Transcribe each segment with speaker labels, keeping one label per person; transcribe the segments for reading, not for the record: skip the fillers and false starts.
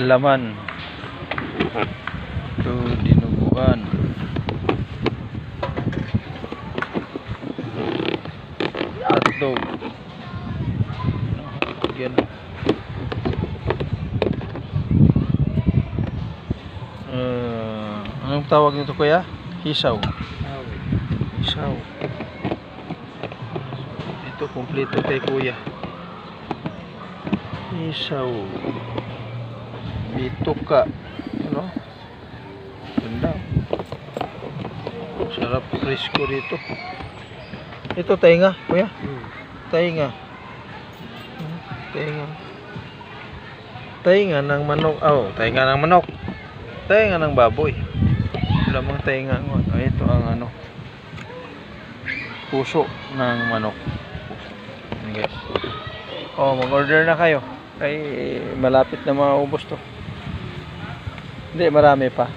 Speaker 1: laman. Ito dinuguan. Hotdog. Yan. Anong tawag nito kuya? Hisaw. Hisaw. Ito kumpleto kay kuya. Hisaw. Bituka. Ano? Ganda. Sarap presko dito. Ito tainga kuya. Tainga. Tainga. Tainga ng manok. Oh, tainga ng manok. Tainga ng baboy. Lamang tainga. Ito ang ano. Puso ng manok. Ayan guys. Oh, mag-order na kayo. Ay malapit na maubos to. Hindi, marami pa.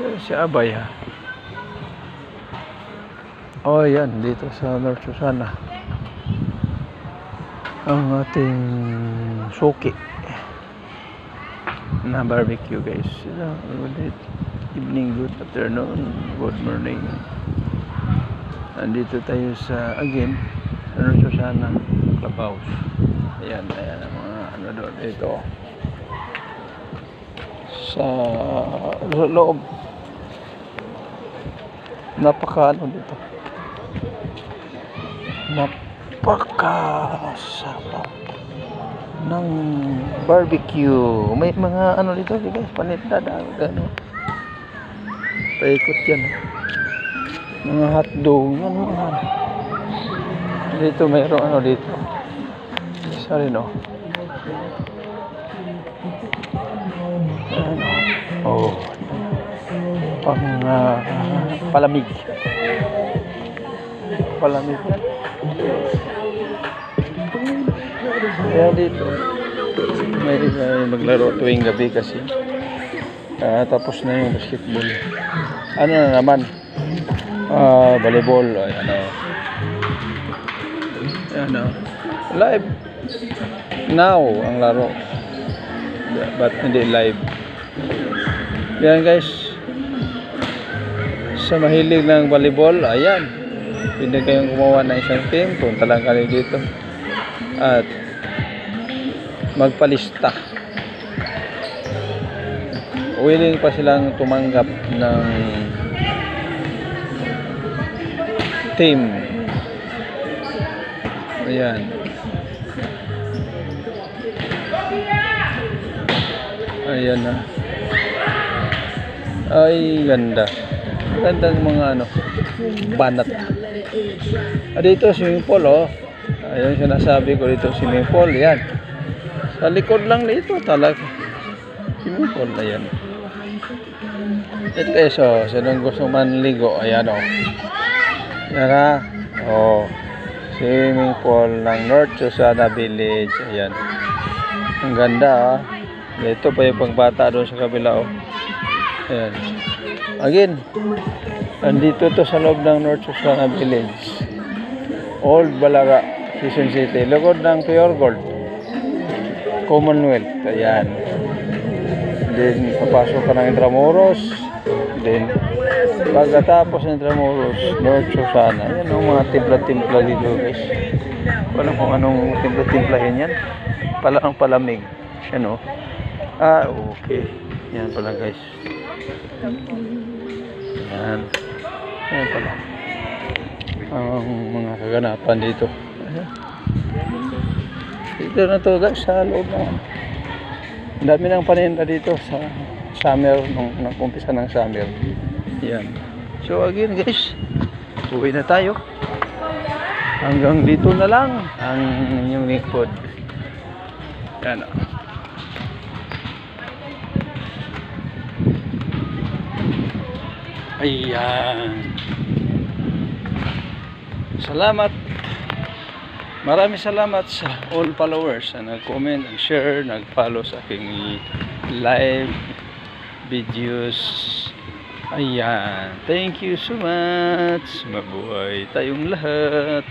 Speaker 1: Si Abay ha. Oh, yan. Dito sa North Susana. Ang ating suki na barbecue guys. Good evening, good afternoon, good morning. Andito tayo sa again sa North Susana Clubhouse. Ayan, ayan ang mga ano doon dito sa loob. Napaka ano dito, napakasarap ng barbecue. May mga ano dito guys, paninda ano, paikot yan, mga hotdog yan, mga dito mayroong ano dito isa rin oh. Ano? Oh, pang palamig yan. Kaya dito may maglaro tuwing gabi kasi tapos na yung basketball. Ano na naman, volleyball. Ano, live now ang laro, but hindi live. Yan guys, sa mahilig ng volleyball, ayan, pwede kayong gumawa ng isang team. Punta lang kayo dito at magpalista. Willing pa silang tumanggap ng team. Ayan. Ayan na. Ay, ganda. Gandang mga ano, banat. Dito swimming pool oh. Ayun sinasabi ko dito, swimming pool. Yan. Sa likod lang dito talaga. Swimming pool na yan. Ito guys oh, sinong gusto manligo, ayan oh. Yan ha. Oh. Swimming pool ng North Susana Village. Ayan. Ang ganda ah. Ito pa yung pangbata doon sa kabila oh. Ayan. Again, andito to sa loob ng North Susana Village, Old Balaga, Quezon City. Lugod ng Pure Gold, Commonwealth. Ayan. Then papasok ka ng Intramuros. Then pagkatapos ng Intramuros, North Susana. Ayan ang mga timpla-timpla dito guys. Walang kung anong timpla-timplahin yan. Palang palamig. Yan o. Ah, okay. Yan pala guys. Yan. Yan pala ang mga kaganapan dito. Ayan. Dito na to guys sa loob na. Ang dami ng paninda dito sa summer, nung nag-umpisa ng summer. Yan. So again guys, uwi na tayo. Hanggang dito na lang ang inyong lingkod. Yan. Ayan. Salamat. Maraming salamat sa all followers na nag-comment, nag-share, nag-follow sa aking live videos. Ayan. Thank you so much. Mabuhay tayong lahat.